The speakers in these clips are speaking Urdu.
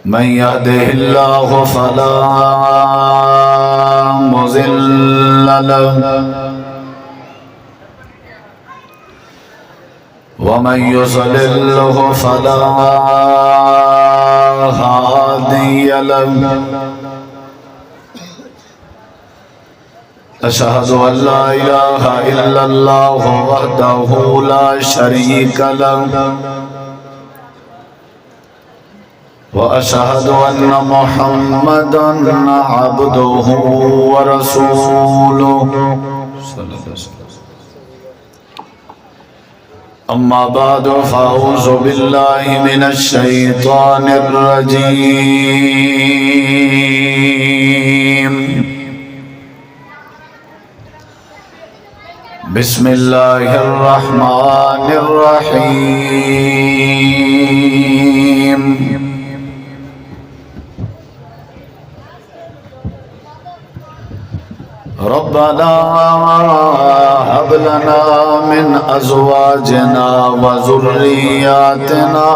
من يهده الله فلا مضل له ومن يضلل فلا هادي له أشهد أن لا إله إلا الله وحده لا شريك له وأشهد أن محمدا عبده ورسوله أما بعد فأعوذ بالله من الشيطان الرجيم بسم الله الرحمن الرحيم ربنا هب لنا من أزواجنا وذرياتنا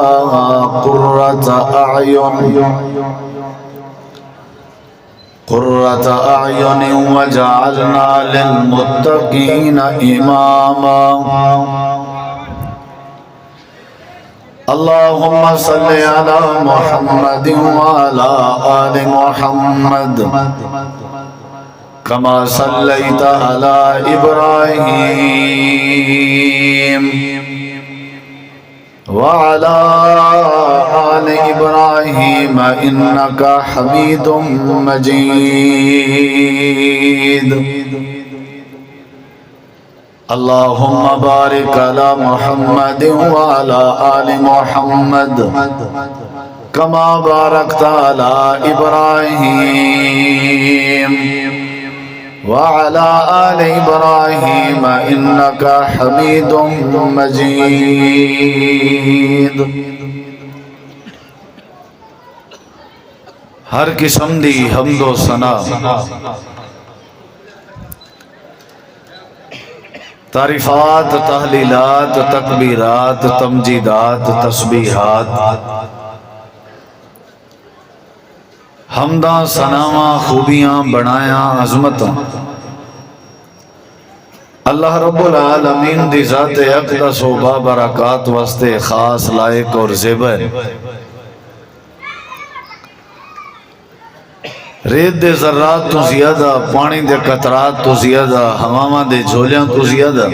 قرة أعين وجعلنا للمتقين إماما اللهم صل على محمد وعلى آل محمد كما صليت على إبراهيم وعلى آل إبراهيم إنك حميد مجيد اللهم بارك على محمد وعلى آل محمد كما باركت على إبراهيم وعلى آل إبراهيم إنك حميد مجيد ہر قسم دی حمد و ثنا تعریفات تحلیلات تکبیرات تمجیدات تسبیحات حمداں ثناواں خوبیاں بڑایاں عظمتاں اللہ رب العالمین دی ذات اقدس و بابرکات واسطے خاص لائق اور زیبر ریت دے ذرات تو زیادہ پانی دے قطرات تو زیادہ ہواواں دے جھولیاں تو زیادہ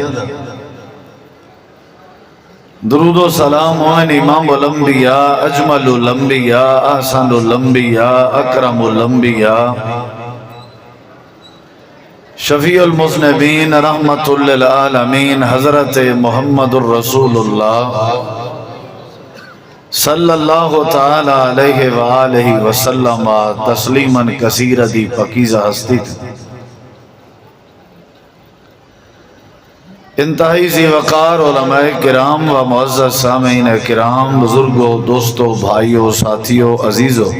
درود و سلام ہوئن امام الانبیاء اجمل الانبیاء احسن الانبیاء اکرم الانبیاء شفیع المذنبین رحمت للعالمین حضرت محمد الرسول اللہ صلی اللہ تعالی علیہ وآلہ وسلم تسلیما کثیرہ دی پکیزہ ہستی تھی انتہائی ذی وقار علماء کرام و معزز سامعین کرام بزرگوں دوستوں بھائیوں ساتھیوں عزیزوں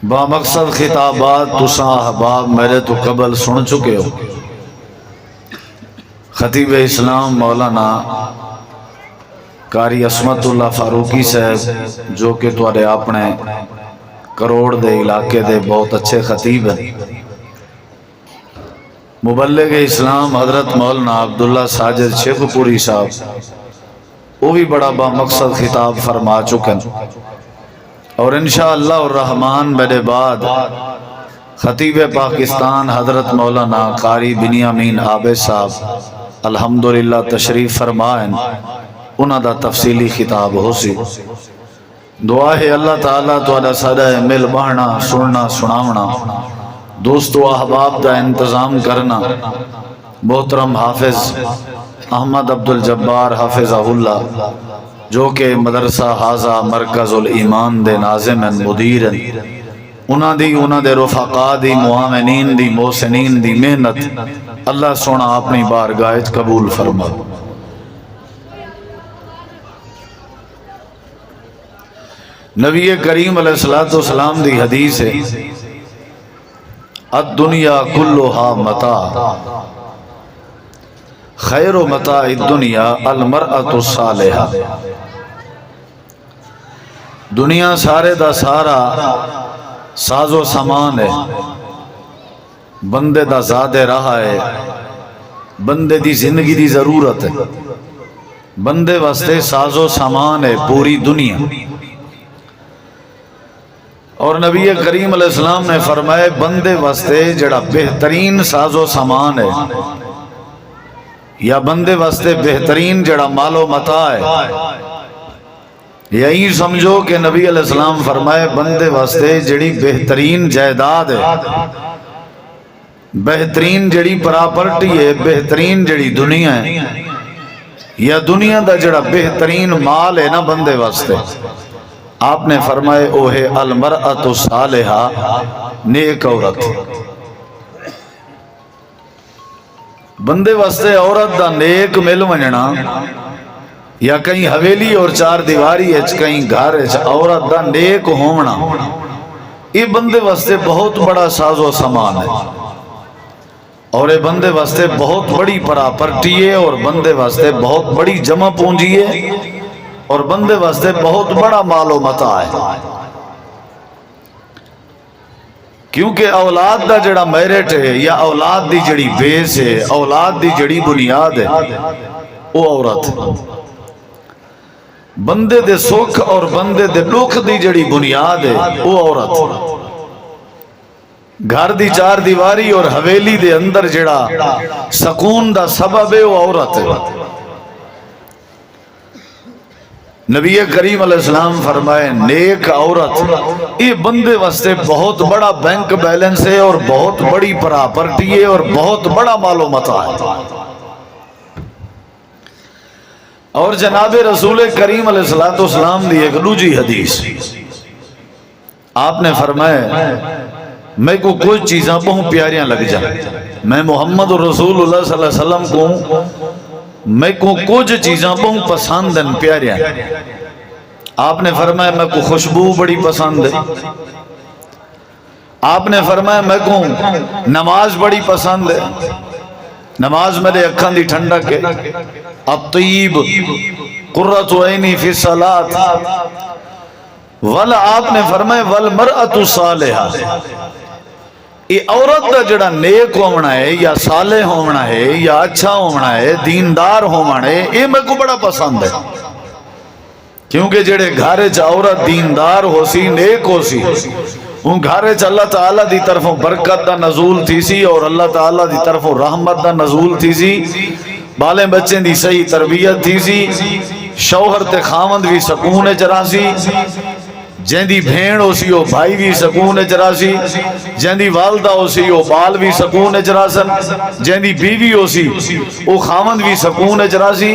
با مقصد خطابات تساں احباب میرے تو قبل سن چکے ہو خطیب اسلام مولانا قاری عصمت اللہ فاروقی صاحب جو کہ تھوڑے اپنے کروڑ دے علاقے دے بہت اچھے خطیب ہیں مبلغ اسلام حضرت مولانا عبداللہ ساجد شیخ پوری صاحب وہ بھی بڑا با مقصد خطاب فرما چکن اور انشاءاللہ الرحمن میرے بعد خطیب پاکستان حضرت مولانا قاری بنیامین عابد صاحب الحمدللہ تشریف فرمائیں انہاں دا تفصیلی خطاب ہو سی دعا ہے اللہ تعالیٰ تو علیہ صدہ مل بہنا سننا سناونا دوست و احباب دا انتظام کرنا محترم حافظ احمد عبدالجبار حافظہ اللہ جو کہ مدرسہ حاضہ مرکز الایمان دے ناظم مدیر انہاں دے رفقا دی معاونین دی محسنین دی محنت اللہ سونا اپنی بارگاہ قبول فرما نبی کریم علیہ السلام دی حدیث ہے الدنیا کلھا متاع خیر متاع الدنیا المرأة الصالحہ دنیا سارے دا سارا ساز و سامان ہے، بندے دا ذات رہا ہے، بندے دی زندگی دی ضرورت ہے، بندے واسطے ساز و سامان ہے پوری دنیا۔ اور نبی کریم علیہ السلام نے فرمائے بندے واسطے جڑا بہترین ساز و سامان ہے یا بندے واسطے بہترین جڑا مال و متاع ہے، یہی سمجھو کہ نبی علیہ السلام فرمائے بندے واسطے جڑی بہترین جائیداد ہے، بہترین جڑی پراپرٹی ہے، بہترین جڑی دنیا ہے، یا دنیا دا جڑا بہترین مال ہے نا بندے واسطے، آپ نے فرمائے او ہے المرأۃ الصالحہ، نیک عورت۔ بندے واسطے عورت دا نیک مل ونجنا یا کہیں حویلی اور چار دیواری ہے کہیں گھر ہے عورت دا نیک ہونا، یہ بندے واسطے بہت بڑا ساز و سامان ہے، اور یہ بندے واسطے بہت بڑی پراپرٹی ہے، اور بندے واسطے بہت بڑی جمع پونجی ہے، اور بندے واسطے بہت بڑا مال و متاع ہے۔ کیونکہ اولاد دا جڑا میرٹ ہے یا اولاد دی جڑی بیس ہے، اولاد دی جڑی بنیاد ہے وہ عورت ہے۔ بندے دے سکھ اور بندے دے دکھ دی جڑی بنیاد ہے وہ عورت ہے۔ گھر دی چار دیواری اور حویلی دے اندر جڑا سکون دا سبب ہے وہ عورت ہے۔ نبی کریم علیہ السلام فرمائے نیک عورت یہ بندے واسطے بہت بڑا بینک بیلنس ہے، اور بہت بڑی پراپرٹی ہے، اور بہت بڑا مال و متاع ہے۔ اور جناب رسول کریم علیہ السلام دی ایک دوسری حدیث، آپ نے فرمایا میں کو کچھ چیزاں بہت پیاریاں لگ جائیں، میں محمد رسول اللہ صلی اللہ علیہ وسلم کو میں کو کچھ چیزاں بہت پسند ہیں پیاریاں۔ آپ نے فرمایا میں کو خوشبو بڑی پسند ہے، آپ نے فرمایا میں کو نماز بڑی پسند ہے، نماز میرے اکھان دی ٹھنڈک ہے، الطیب قرۃ عینی فی الصلاۃ، آپ نے فرمایا والمرأۃ الصالحہ، یہ عورت دا جڑا نیک ہونا ہے یا صالح ہونا ہے یا اچھا ہونا ہے دیندار ہونا ہے، یہ میں کو بڑا پسند ہے۔ کیونکہ جڑے گھارے چا عورت دیندار ہو سی نیک ہو سی ان گھارے چا اللہ تعالیٰ دی طرفوں برکت دا نزول تھی سی، اور اللہ تعالیٰ دی طرفوں رحمت دا نزول تھی سی، بالیں بچیں دی صحیح تربیت تھی سی، شوہر تے خامند بھی سکون چرا سی، جن دی بھین ہو سی وہ بھائی بھی سکون چرا سی، جن دی والدہ ہو سی وہ بال بھی سکون چرا سن، جن دی بیوی ہو سی وہ خامند بھی سکون چرا سی،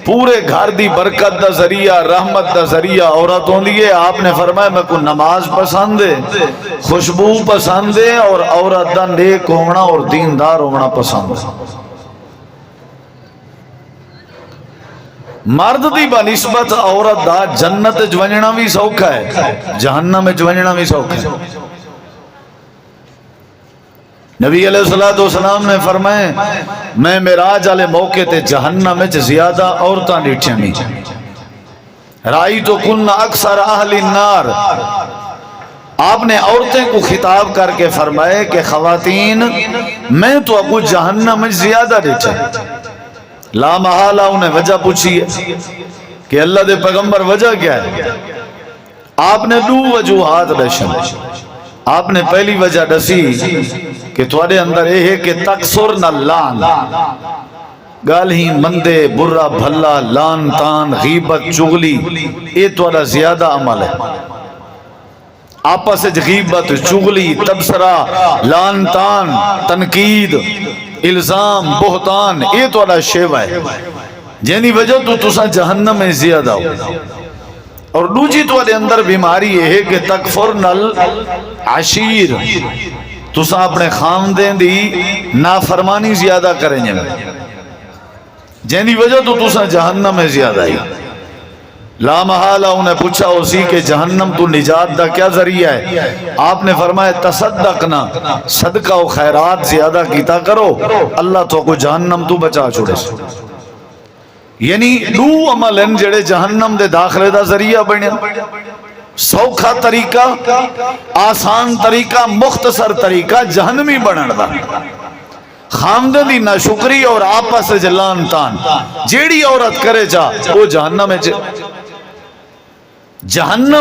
پورے گھر دی برکت دا ذریعہ رحمت دا ذریعہ عورت ہوندی ہے۔ آپ نے فرمایا میں کو نماز پسند ہے، خوشبو پسند ہے، اور عورت دا نیک ہونا اور دیندار ہونا پسند ہے۔ مرد دی بنسبت عورت دا جنت جونجنا بھی سوکھا ہے، جہنم میں جونجنا بھی سوکھا ہے۔ نبی علیہ السلام نے فرمائے میں معراج والے موقع تے جہنم میں زیادہ عورتاں ڈٹھیاں نہیں، رائی تو کن اکثر اہل النار، آپ نے عورتیں کو خطاب کر کے فرمائے کہ خواتین میں تو ابو جہنم میں زیادہ ڈٹھے۔ لا محالہ انہیں وجہ پوچھی ہے کہ اللہ دے پیغمبر وجہ کیا ہے؟ آپ نے دو وجوہات دشن، آپ نے پہلی وجہ دسی کہ تھوڑے اندر یہ ہے کہ تکسر نہ لان، گال ہی مندے برا بھلا لان تان غیبت چغلی یہ تھوڑا زیادہ عمل ہے، آپس غیبت چغلی تبصرہ لان تان تنقید الزام بہتان یہ توڑا شیوہ ہے، جنہی وجہ تو تسا جہنم میں زیادہ ہو۔ اور دوجی توڑے اندر بیماری یہ ہے کہ تکفرن العشیر، تسا اپنے خامدین دی نافرمانی زیادہ کریں جنہی، جنہی وجہ تو تسا جہنم میں زیادہ ہی۔ لا محالہ انہیں پوچھا اسی کہ جہنم تو نجات دا کیا ذریعہ ہے؟ آپ نے فرمایا تصدقنا، صدقہ و خیرات زیادہ کیتا کرو، اللہ تو کو جہنم تو بچا چھوڑے سے۔ یعنی دو عمل ہیں جڑے جہنم دے داخلے دا ذریعہ بنے۔ سوکھا طریقہ، آسان طریقہ، مختصر طریقہ جہنمی بنن دا، خامدہ دی ناشکری اور آپس جلان تان جیڑی عورت کرے جا وہ جہنم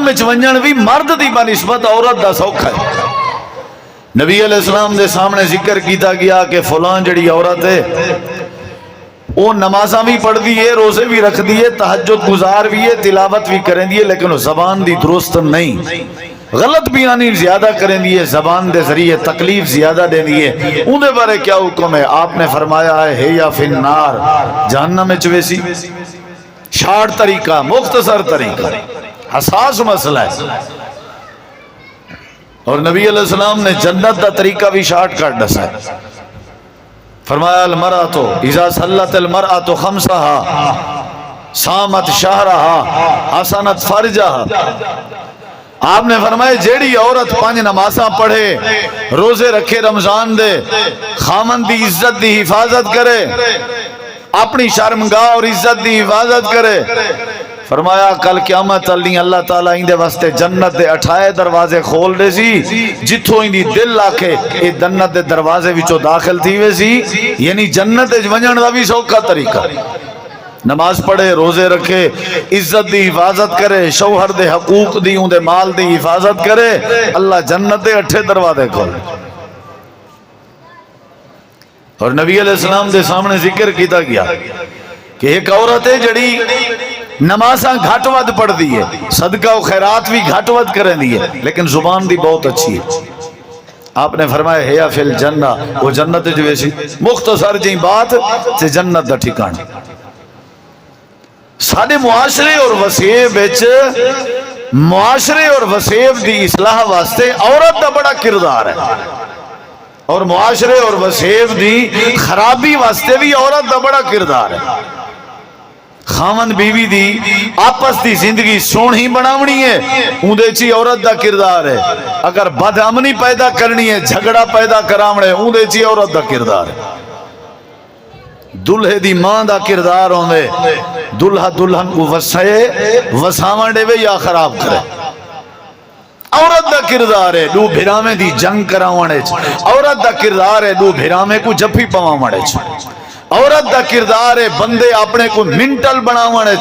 وچ ونجن بھی مرد دی بنسبت عورت دا سوکھا ہے۔ نبی علیہ السلام دے سامنے ذکر کیتا گیا کہ فلان جڑی عورت ہے وہ نمازاں بھی پڑھ دی ہے، روزے بھی رکھ دی ہے، تہجد گزار بھی ہے، تلاوت بھی کریں دی ہے، لیکن وہ زبان دی درست نہیں، غلط بیانی زیادہ کریں دی ہے، زبان دے ذریعے تکلیف زیادہ دے دی ہے، ان دے بارے کیا حکم ہے؟ آپ نے فرمایا ہے یا فی النار، جہنم میں چویسی۔ شارٹ طریقہ، مختصر طریقہ، حساس مسئلہ ہے۔ اور نبی علیہ السلام نے جنت دا طریقہ بھی شارٹ کٹ دسا ہے۔ فرمایا المرأۃ اذا صلت المرأۃ خمسها صامت شہرها حسنت فرجها۔ آپ نے فرمایا جیڑی عورت 5 نمازاں پڑھے، روزے رکھے رمضان دے، خامن دی عزت دی حفاظت کرے، اپنی شرمگاہ اور عزت دی حفاظت کرے، فرمایا کل قیامت چلنی اللہ تعالیٰ اندے واسطے جنت دے 28 دروازے کھول دے سی، جتھوں اندی دل آکھے اے جنت دے دروازے وچوں داخل تھی وے سی، یعنی جنت دے ونجن دا بھی سوکھا طریقہ۔ نماز پڑھے، روزے رکھے، عزت دی حفاظت کرے، شوہر دے حقوق دی، ان دے مال دی حفاظت کرے، اللہ جنت دے 8 دروازے کھول۔ اور نبی علیہ السلام دے سامنے ذکر کیتا گیا کہ ایک عورت ہے جڑی نمازاں گھٹ ود پڑھ دی ہے، صدقہ و خیرات بھی گھٹ ود کریں دی ہے، لیکن زبان دی بہت اچھی ہے۔ آپ نے فرمایا ہے یا فی الجنہ، وہ جنت جو ایسی مختصر جی بات سے جنت دا ٹھکان۔ سارے معاشرے اور وسیب وچ، معاشرے اور وسیب دی اصلاح واسطے عورت دا بڑا کردار ہے، اور معاشرے اور وسیب دی خرابی واسطے بھی عورت دا بڑا کردار ہے۔ خامن بیوی دی آپس دی زندگی سونی بناونی ہے، اندے چی عورت دا کردار ہے۔ اگر بد امنی پیدا کرنی ہے، جھگڑا پیدا کراونے، اندے چی عورت دا کردار ہے۔ دلہے دی ماں دا کردار ہوندے، دلہا دلہن کو وساون دے یا خراب کرے۔ عورت دا کردار ہے دو بھرامے دی جنگ کراونے، عورت دا کردار ہے دو بھرامے کو جپھی پواونے، عورت دا کردار ہے بندے اپنے کو منٹل بناونے،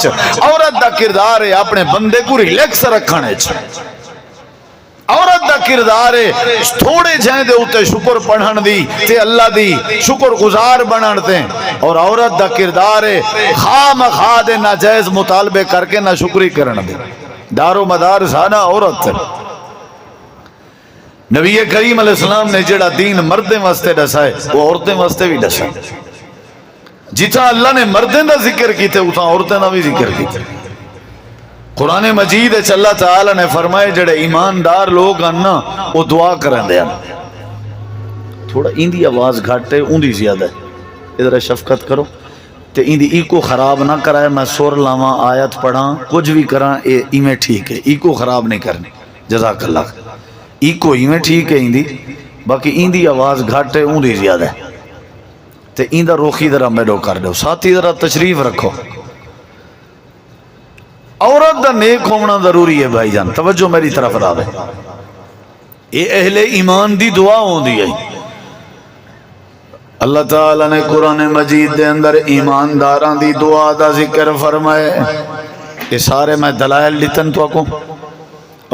عورت دا کردار ہے اپنے بندے کو ریلیکس رکھنے، عورت دا کردار ہے تھوڑے جائیں دے ہوتے شکر پڑھن دی تے اللہ دی شکر گزار بنن دیں، اور عورت دا کردار ہے خام خواہ ناجائز مطالبے کر کے نہ شکری کرن دے۔ دار و مدار سانا عورت ہے۔ نبی کریم علیہ السلام نے جڑا دین مردیں واسطے ڈسا ہے وہ عورتیں واسطے بھی ڈسا ہے۔ جتنا اللہ نے مردیں دا ذکر کیتے اتنا عورتیں دا بھی ذکر کیتے۔ قرآن مجید ہے اللہ تعالیٰ نے فرمائے جڑے ایماندار لوگ آنا وہ دعا کریں دے آنا۔ تھوڑا اندی آواز گھاٹے اندی زیادہ ہے، ادھر شفقت کرو تے اندی ایکو خراب نہ کرائے، میں سور لاواں آیت پڑھاں کچھ بھی کراں ایمیں ٹھیک ہے، ایکو خراب نہیں کرنی، جزاک اللہ۔ ایکو ایمیں ٹھیک ہے اندی، باقی اندی آواز گھاٹے اندی زیادہ ہے تے اندہ روخی ذرا میڈو کر دو، ساتھی ذرا تشریف رکھو۔ عورت دا نیک ہونا ضروری ہے بھائی جان، توجہ میری طرف راوے، یہ اہل ایمان دی دعا ہوندی ہے۔ اللہ تعالیٰ نے قرآن مجید دے اندر ایمانداران دی دعا دا ذکر فرمائے، یہ سارے میں دلائل لیتن تو آکوں،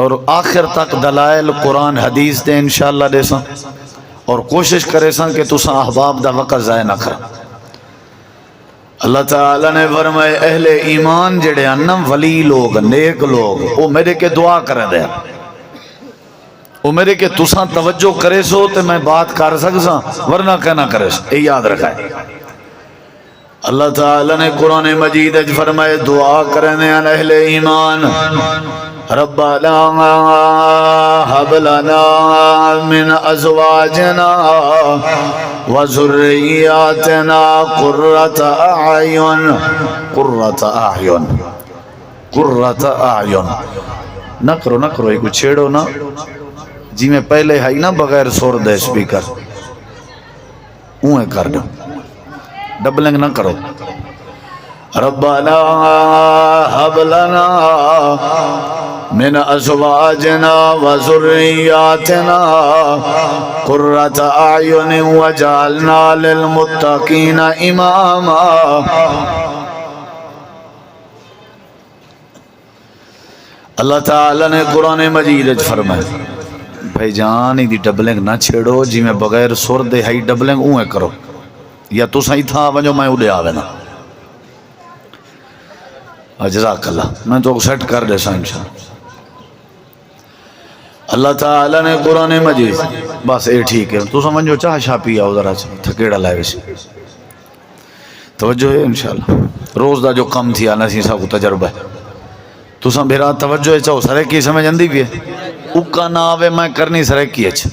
اور آخر تک دلائل قرآن حدیث دے انشاءاللہ دے ساں، اور کوشش کرے ساں کہ تساں احباب دا وقت ضائع نہ کرا۔ اللہ تعالیٰ نے فرمائے اہل ایمان جڑے انم ولی لوگ، نیک لوگ، وہ میرے کے دعا کریں دے، وہ میرے کے تساں توجہ کرے سو تے میں بات کر سکساں، ورنہ کہنا کرے سو، یہ یاد رکھائے۔ اللہ تعالیٰ نے قرآن مجید اج فرمائے دعا کریں دے اہل ایمان، ربنا هب لنا من ازواجنا وذرياتنا قرة اعین، قرة اعین، قرة اعین۔ نہ کرو ایک چھیڑو نا جی میں پہلے ہائی نا بغیر سور دے سپیکر اوہیں کر دو، ڈبلنگ نہ کرو۔ ربنا هب لنا من ازواجنا وذرياتنا قرۃ اعین وجعلنا للمتقین اماما. اللہ تعالی نے قرآن مجید وچ فرمایا بھائی جان دی ڈبلنگ نہ چھیڑو جی میں بغیر سر دے ہائی ڈبلنگ اوے کرو یا تساں ہی تھا ونجو میں اڑے آوے نا. جزاک اللہ میں تو سیٹ کر دے سا انشاءاللہ. اللہ تعالی نے قرآن مجید بس اے ٹھیک ہے تو سمجھو چاہ شاہ پی آؤ ذرا تھکیڑا لائے ویسے توجہ ہے انشاءاللہ. روز دا جو کم تھی آنا سی سا کو تجربہ ہے تو سا بھیرا توجہ ہے چاہو سرے کی سمجھ اندی بھی ہے اکا نہ آوے میں کرنی سرے کی اچھا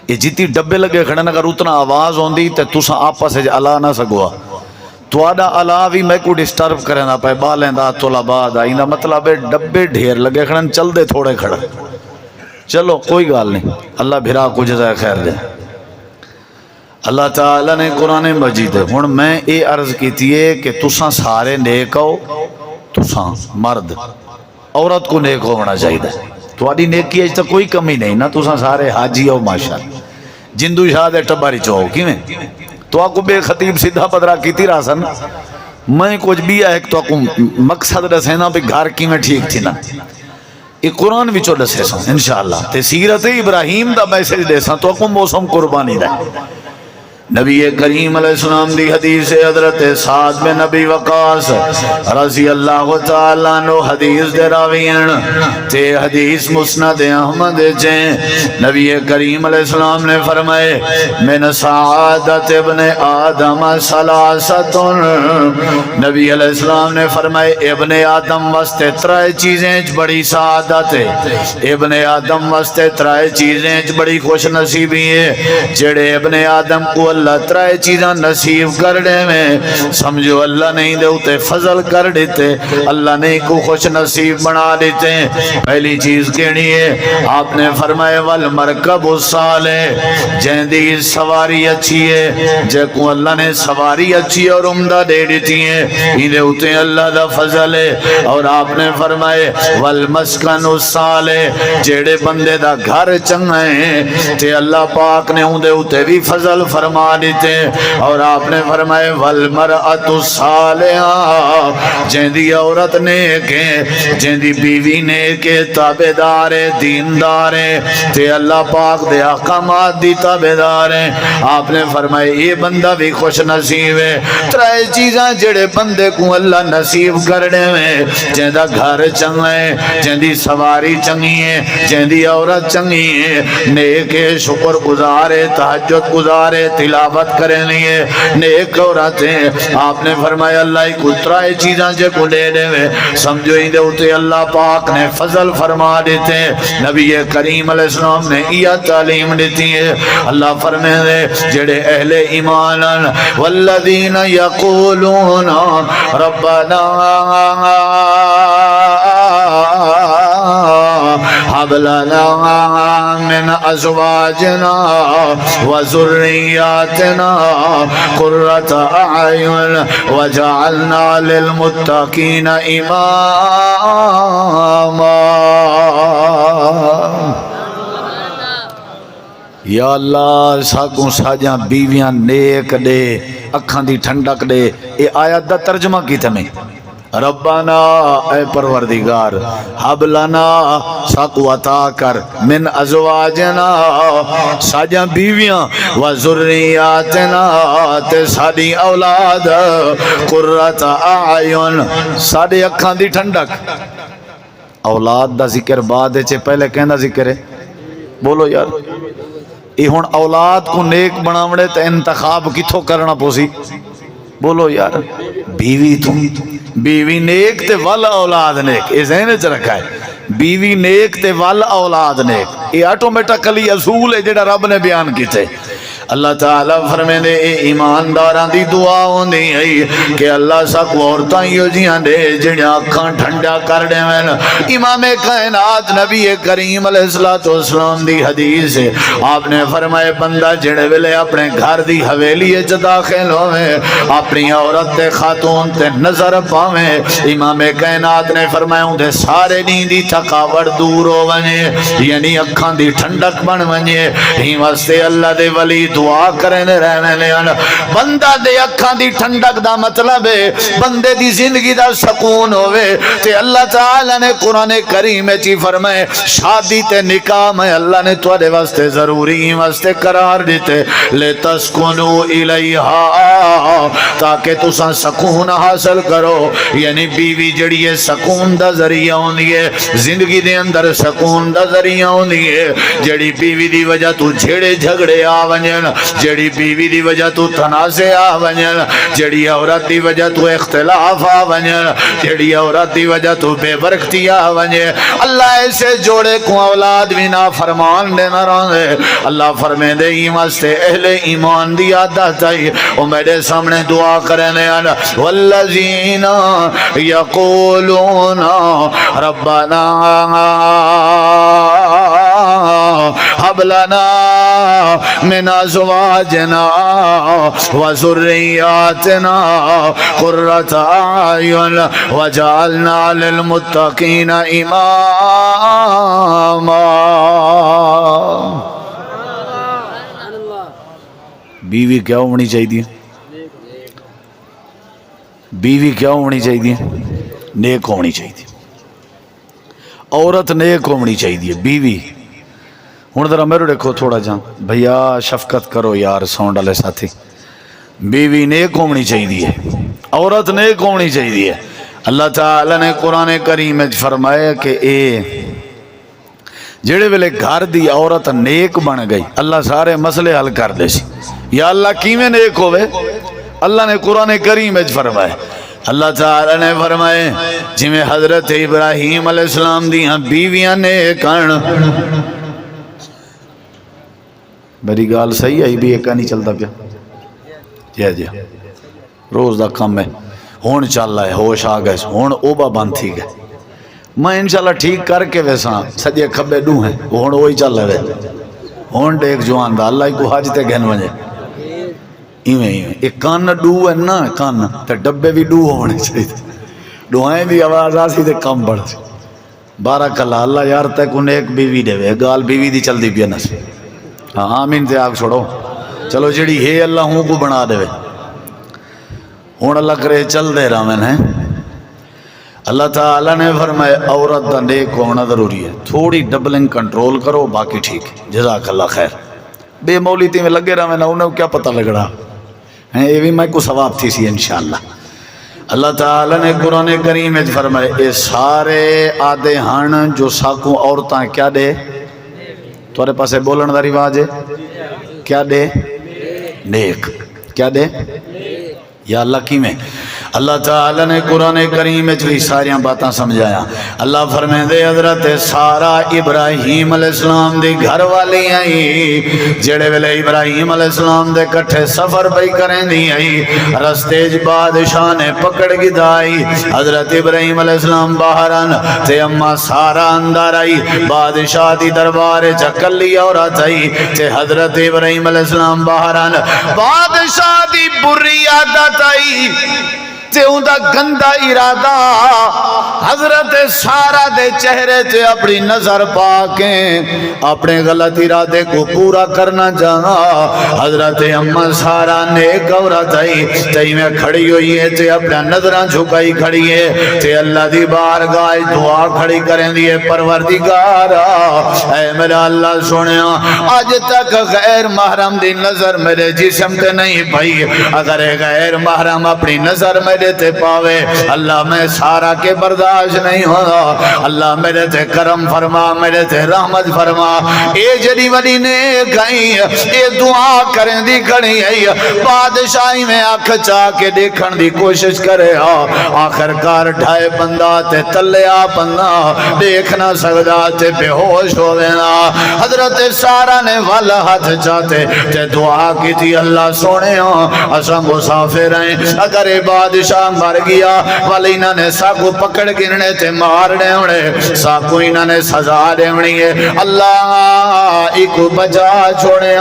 یہ جتی ڈبے لگے کھڑے اگر اتنا آواز ہوندی تو سا آپا سے علا نہ سگوا تو آڈا علا بھی میں کو ڈسٹرب کرے نہ پائے بالیں دا تولا بعد آئی نا مطلب ہے ڈبے ڈھیر لگے کھڑے چل دے تھوڑے کھڑا. چلو کوئی گال نہیں اللہ بھرا کو جزائے خیر دے. اللہ تعالیٰ نے قرآن مجید ہے ہن میں اے عرض کیتی ہے کہ تساں سارے نیک ہو تساں مرد عورت کو نیک ہونا چاہیے تو آڈی نیکی اج تک کوئی کمی نہیں نہ تساں سارے حاجی ہو ماشاءاللہ جندو شاہ دے ٹباری چو کی میں تو آپ کو بے خطیب سیدھا بدرا کیتی راسن میں کچھ بھی ہے تو آپ کو مقصد رسے نا بھی گھر کی میں ٹھیک تھی نا یہ قرآن بھی چو دسے سا انشاءاللہ تے سیرت ابراہیم دا میسج دے سا تو آپ کو موسم قربانی دا. نبی کریم علیہ السلام دی حدیث حضرت سعد بن نبی وقاص رضی اللہ تعالیٰ عنہ حدیث دے راوین تے حدیث مسند احمد جیں نبی کریم علیہ السلام نے فرمائے من سعادت ابن آدم سلاستن. نبی علیہ السلام نے فرمائے ابن آدم واسطے ترائے چیزیں بڑی سعادت ہے. ابن آدم واسطے ترائے چیزیں بڑی خوش نصیبی ہے. جڑے ابن آدم کو اللہ ترائے چیزاں نصیب کر دے میں سمجھو اللہ نہیں دے اتے فضل کر دیتے اللہ نہیں کو خوش نصیب بنا دیتے. پہلی چیز کہنی ہے آپ نے فرمائے والمرکب الصالح جہندی سواری اچھی ہے جے کو اللہ نے سواری اچھی اور عمدہ دے دیتی ہے انہیں اتے اللہ دا فضل ہے. اور آپ نے فرمائے والمسکن الصالح جیڑے بندے دا گھر چنگا ہے تے اللہ پاک نے اندے اتے بھی فضل فرما دیتے. اور آپ نے فرمائے والمرأۃ الصالحہ جہندی عورت نیک ہے جہندی بیوی نیک ہے تابعدار ہے دیندار ہے تے اللہ پاک دے احکامات دی تابعدار ہے. آپ نے فرمائے یہ بندہ بھی خوش نصیب ہے. ترائے چیزاں جڑے بندے کو اللہ نصیب کرنے میں جہندہ گھر چنگا ہے جہندی سواری چنگی ہے جہندی عورت چنگی ہے نیک ہے شکر گزارے تہجد گزارے تلاوت کریں لیے نیک عورتیں. آپ نے فرمایا اللہ کو ترائے چیزاں جے کو دے دے میں سمجھو ہی دے ہوتے اللہ پاک نے فضل فرما دیتے. نبی کریم علیہ السلام نے یہ تعلیم دیتی ہے. اللہ فرمے دے جڑے اہل ایمان والذین یقولون ربنا هب لنا من ازواجنا وذرياتنا قرة اعین وجعلنا للمتقین اماما. یا اللہ ساکوں ساجاں بیویاں نیک دے اکھاں دی ٹھنڈک دے. اے آیت دا ترجمہ کی تمہیں ربنا اے پروردگار حب لنا ساکو عطا کر من ازواجنا ساجاں بیویاں و ذریاتنا تے ساڈی اولاد قرۃ اعین ساڈے اکھاں دی ٹھنڈک. اولاد دا ذکر بعد وچ پہلے کہندا ذکر ہے بولو یار یہ ہن اولاد کو نیک بناوڑے تے انتخاب کتھوں کرنا پوسی بولو یار بیوی تو بیوی نیک تے ول اولاد نیک یہ ذہن وچ رکھا ہے بیوی نیک تے ول اولاد نیک یہ آٹومیٹکلی اصول ہے جڑا رب نے بیان کیتے. اللہ تعالیٰ فرمیندے اے ایمانداراں دی دعا ہوندی ہے کہ اللہ ساکو عورتاں یو جیاں دے جڑیاں اکھاں ٹھنڈا کر دے وین۔ امام کائنات نبی کریم علیہ السلام دی حدیث ہے، آپ نے فرمائے بندہ جڑے ویلے اپنے گھر دی حویلی وچ داخل ہوئے اپنی عورت تے خاتون تے نظر پاویں، امام کائنات نے فرمایا اندے سارے نیندی تھکاوٹ دور ہو ونجے، یعنی اکھاں دی ٹھنڈک بن ونجے۔ ہی واسطے اللہ دے ولی دعا کرنے رہنے لیان بندہ دے اکھاں دی ٹھنڈک دا مطلب ہے بندے دی زندگی دا سکون ہوئے۔ تے اللہ تعالیٰ نے قرآن کریم چی فرمائے شادی تے نکاح میں اللہ نے تواڈے واسطے ضروری واسطے قرار دیتے لتسکنو الیہا، تاکہ تساں سکون حاصل کرو، یعنی بیوی جڑی ہے سکون دا ذریعہ ہوندی ہے، زندگی دے اندر سکون دا ذریعہ ہوندی ہے۔ جڑی بیوی دی وجہ تو جھیڑے جھگڑے آ ونجن، جڑی بیوی دی وجہ تو تنازع آ ونجن، جڑی عورت دی وجہ تو اختلاف آ ونجن، جڑی عورت دی وجہ تو بے برکتی آ ونجے، اللہ ایسے جوڑے کو اولاد بھی نا فرمان دینا رہے۔ اللہ فرمے دے واسطے اہل ایمان دی عادت ہے، وہ میرے سامنے دعا کرنے آنا والذین یقولون ربنا هب لنا من ازواجنا وذرياتنا قرة اعين وجعلنا للمتقين اماما۔ بیوی کیا ہونی چاہیے؟ بیوی کیا ہونی چاہیے؟ نیک ہونی چاہیے، عورت نیک ہونی چاہیے۔ بیوی ہوں ذرا میرے دیکھو تھوڑا جہاں بھیا شفقت کرو یار ساؤنڈ والے ساتھی، بیوی نیک ہونی چاہیے، عورت نیک ہونی چاہیے۔ اللہ تعالی نے قرآن کریم میں فرمایا کہ اے جڑے ویلے گھر دی عورت نیک بن گئی اللہ سارے مسئلے حل کر دے سی۔ یا اللہ کیویں نیک ہوئے؟ اللہ نے قرآن کریم میں فرمایا، اللہ تعالی نے فرمائے جی میں حضرت ابراہیم علیہ السلام دیاں بیویاں نیک ہن۔ میری گال صحیح آئی بھی ایک نہیں چلتا پیا جی روز دا کم ہے، ہون چل رہا ہے، ہوش آ گئے، ہون اوبا بند تھی گئے، میں انشاءاللہ ٹھیک کر کے ویسا سجے کھبے ڈو ہیں ہون وہی چل رہے، ہون ٹیک جوان دا اللہ کو حج تے گھن ونجے ایویں ایک کان ڈو ہے نا، کان تے ڈبے بھی ڈو ہونے چاہیے، ڈوائیں بھی آواز آسی تے کم بڑھ سی۔ بارک اللہ، اللہ یار تے کو نیک بیوی دے وے، گال بیوی دی چل دی پیا نس، ہاں آمین تے آگ چھوڑو، چلو جڑی ہے اللہ ہوں کو بنا دے وے، ہون اللہ کرے چل دے رامن ہیں۔ اللہ تعالیٰ نے فرمائے عورت دا نیک ہونا ضروری ہے، تھوڑی ڈبلنگ کنٹرول کرو باقی ٹھیک ہے، جزاک اللہ خیر۔ بے مولیتی میں لگے رہا میں انہیں کیا پتہ لگ رہا ہے، یہ بھی میں کو ثواب تھی سی انشاءاللہ۔ اللہ تعالیٰ نے قرآن کریم میں فرمائے اے سارے آدھے ہن جو ساکوں عورتاں کیا دے، تمہارے پاسے بولن دا رواج ہے کیا دے؟ نیک کیا دے؟ یا اللہ کی میں اللہ تعالیٰ نے قرآن کریم میں جو ساریاں باتاں سمجھایا۔ اللہ فرمائے دے حضرت سارا ابراہیم علیہ السلام دی گھر والی آئی، جڑے ویلے ابراہیم علیہ السلام دے کٹھے سفر بھائی کریں دی آئی، رستے بادشاہ نے پکڑ گدائی، حضرت ابراہیم علیہ السلام باہر آن تے اما سارا اندر آئی، بادشاہ دی دربار چکلی عورت آئی تے حضرت ابراہیم علیہ السلام باہر آن، بادشاہ دی بری عادت آئی تے اندہ گندہ ارادہ، حضرت سارا دے چہرے تے اپنی نظر پاکیں اپنے غلط ارادے کو پورا کرنا جانا۔ حضرت اما سارا نیک عورت آئی تے میں کھڑی ہوئی ہے تے اپنا نظران جھکائی کھڑی ہے تے اللہ دی بارگاہ دعا کھڑی کریں دیئے پروردگارا اے میرا اللہ سنیا آج تک غیر محرم دی نظر میرے جسم تے نہیں پئی، اگر غیر محرم اپنی نظر میرے میرے تے پاوے اللہ میں سارا کے برداشت نہیں ہونا اللہ میرے تے کرم فرما میرے تے رحمت فرما اے جڑی وڈی نیک آئی اے دعا کرن دی کھڑی آئی بادشاہی میں اکھ چا کے دیکھن دی کوشش کرے آخر کار ڈھائے بندہ تے تلے آ بندہ دیکھ نہ سکدا تے بے ہوش ہو دینا حضرت سارا نے والا ہاتھ چاہتے تے دعا کی تھی اللہ سونے اساں مسافر ہیں اگر بادشاہ مر گیا والی انہوں نے ساکو پکڑ کے انہیں تے مارنے ہونے ساکو انہوں نے سزا دینی ہے اللہ ایک بچا چھوڑے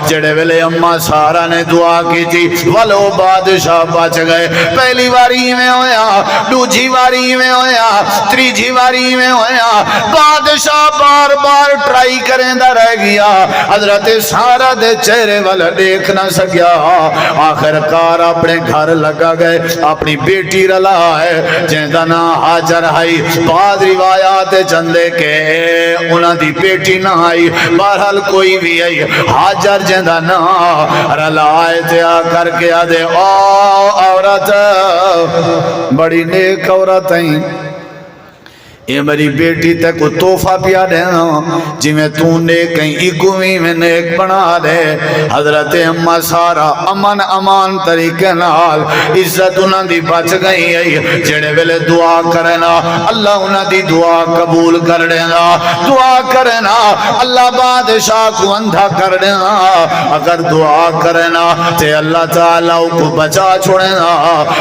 جڑے ویلے اماں سارا نے دعا کی تھی ولو بادشاہ بچ گئے پہلی باری میں ہویا دوجی باری میں ہویا تیجی باری میں ہویا بادشاہ بار بار ٹرائی کریں دا رہ گیا حضرت سارا دے چہرے والا دیکھ نہ سکیا آخر کار اپنے گھر لگا گئے اپنی بیٹی رلا ہے جہاں نا حاجر آئی بعد روایات چندے کے انہاں دی بیٹی نہ آئی بہرحال کوئی بھی آئی حاجر جہاں نا رلا آئے تے آ کر کے آدھے او عورت بڑی نیک عورت ہیں یہ میری بیٹی تے کو تحفہ پیا دینا جی میں تو نیک کہیں اگوی میں نیک بنا دے حضرت اماں سارا امن امان طریقے نال عزت انہاں دی بچ گئی ہے جڑے ویلے دعا کرنا اللہ انہاں دی دعا قبول کر دینا دعا کرنا اللہ بادشاہ کو اندھا کر دینا اگر دعا کرنا تے اللہ تعالیٰ کو بچا چھوڑنا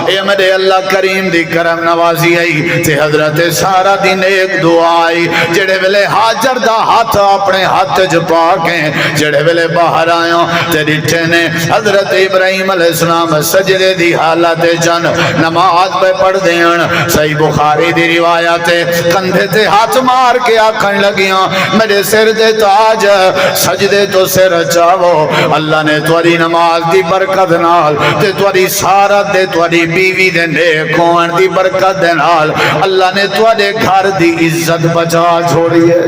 اے میرے اللہ کریم دی کرم نوازی آئی تے حضرت سارا دی ایک دعا آئی جڑے ویلے حاجر دا ہاتھ اپنے ہاتھ جپا کے جڑے ویلے باہر آیا تے ڈٹھے نے حضرت ابراہیم علیہ السلام سجدے دی حالت جن نماز پہ پڑھ دین صحیح بخاری دی روایت کندھے تے ہاتھ مار کے آکھن لگیاں میرے سر دے تاج سجدے تو سر چاہو اللہ نے تواری نماز دی برکت نال تے تواری سارت دے تواری بیوی دے نیک ہون دی برکت دے نال اللہ نے توارے گھر دی عزت بچا چھوڑی ہے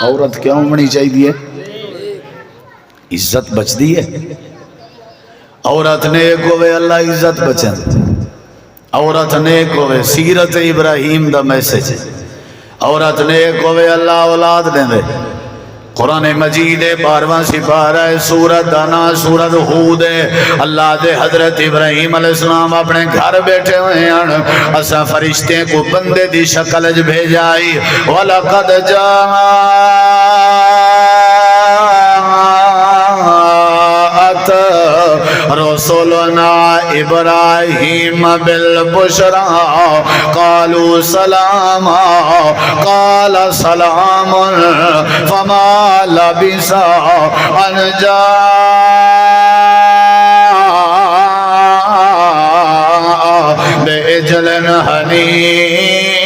عورت کیا ہونی چاہیے عزت بچ دی ہے عورت نیک ہوئے اللہ عزت بچیں عورت نیک ہوئے سیرت ابراہیم دا میسج عورت نیک ہوئے اللہ اولاد دیں دے قرآن مجید 12واں سپارہ سورت دانا سورت ہود اللہ دے حضرت ابراہیم علیہ السلام اپنے گھر بیٹھے ہوئے ہیں اسا فرشتے کو بندے دی شکل بھیجائی وَلَقَدْ رسولنا ابراہیم بالبشرا قالوا سلاما قال سلام فما لبث ان جاء بعجل حنیظ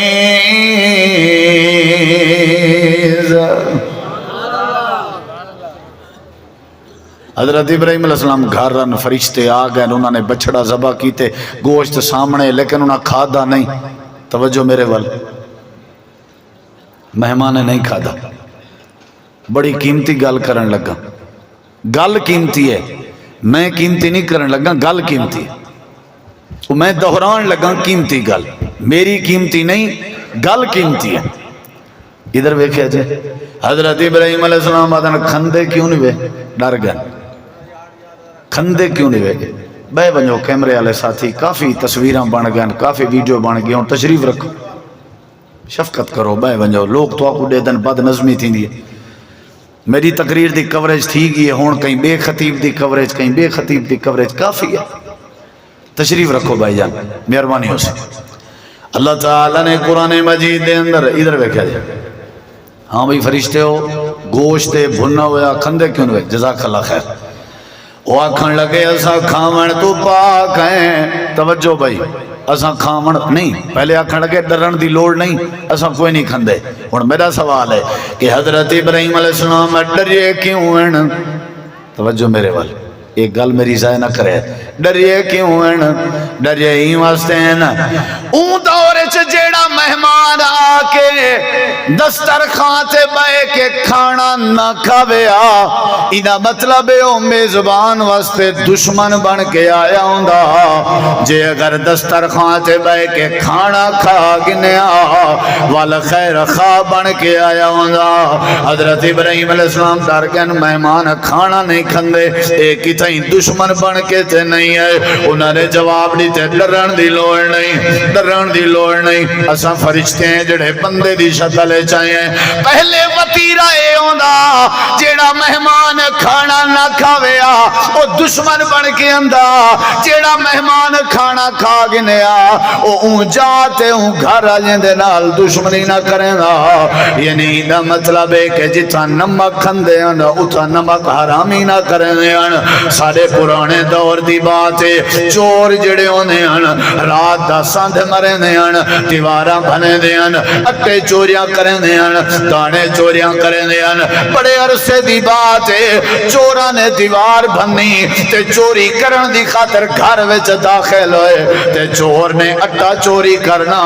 حضرت ابراہیم علیہ السلام گھر رن فرشتے آ گئے انہوں نے بچڑا ذبح کیتے گوشت سامنے لیکن انہوں نے کھادا نہیں توجہ میرے وال مہمان نے نہیں کھادا بڑی قیمتی گل کرن لگا گل قیمتی ہے میں قیمتی نہیں کرن لگا گل قیمتی ہے میں دہران لگا قیمتی گل میری قیمتی نہیں گل قیمتی ہے ادھر ویکھیا جائے حضرت ابراہیم علیہ السلام آدھن کھندے کیوں نہیں وے ڈر گئے کھندے کیوں نہیں وے بے بنجو کیمرے والے ساتھی کافی تصویراں بن گئے کافی ویڈیو بن گئے ہوں تشریف رکھو شفقت کرو بے بنجو لوگ تو آپ دے دن بد نظمی تھی دی میری تقریر دی کوریج تھی گئی ہے ہون کہیں بے خطیب دی کوریج کہیں بے خطیب دی کوریج کافی ہے تشریف رکھو بھائی جان مہربانی ہو سکے اللہ تعالیٰ نے قرآن مجید دے اندر ادھر ویکھیا جائے ہاں بھئی فرشتے ہو گوشت بھنا ہویا کھندے کیوں ہوئے جزاک اللہ خیر وہ آکھن لگے اسا کھاون تو پاک ہیں توجہ بھائی اسا کھاون نہیں پہلے آکھن لگے ڈرن دی لوڑ نہیں اسا کوئی نہیں کھندے ہن میرا سوال ہے کہ حضرت ابراہیم علیہ السلام ڈریے کیوں ہیں توجہ میرے وال ایک گل میری ضائع نہ کرے ڈریے کیوں ہیں ڈریے ہی واسطے ہیں اون دور وچ جیڑا مہمان آ کے دسترخوان تے بے کے کھانا نہ کھاویا اینا مطلب ہے او میزبان واسطے دشمن بن کے آیا ہوندا جے اگر دسترخوان تے بے کے کھانا کھا گنیا وال خیر خواہ بن کے آیا ہوندا حضرت ابراہیم علیہ السلام دارکن مہمان کھانا نہیں کھندے ایک ہی تھیں دشمن بن کے تے نہیں ہے انہوں نے جواب دیتے ڈرن دی لوڑ نہیں ڈرن دی لوڑ نہیں اساں فرشتے ہیں جڑے بندے دی شکل چاہیے پہلے وطیرہ اے ہوندا جیڑا مہمان کھانا نہ کھاویا او دشمن بن کے اندا جیڑا مہمان کھانا کھا گنیا او اون جاتے اون گھر آجیں دے نال دشمنی نہ کریں گا یعنی دا مطلب ہے کہ جتنا نمک کھندے ہیں اتنا نمک حرامی نہ کریں ہیں سارے پرانے دور دی بات ہے چور جڑے ہونے ہیں رات دا سندھ مرے دے ہیں دیواراں بنے دے ہیں اٹے چوریاں کریں دے ہیں دانے چوریاں کریں دے ہیں بڑے عرصے دی بات ہے چوراں نے دیوار بھنی تے چوری کرن دی خاطر گھر وچ داخل ہوئے تے چور نے اٹا چوری کرنا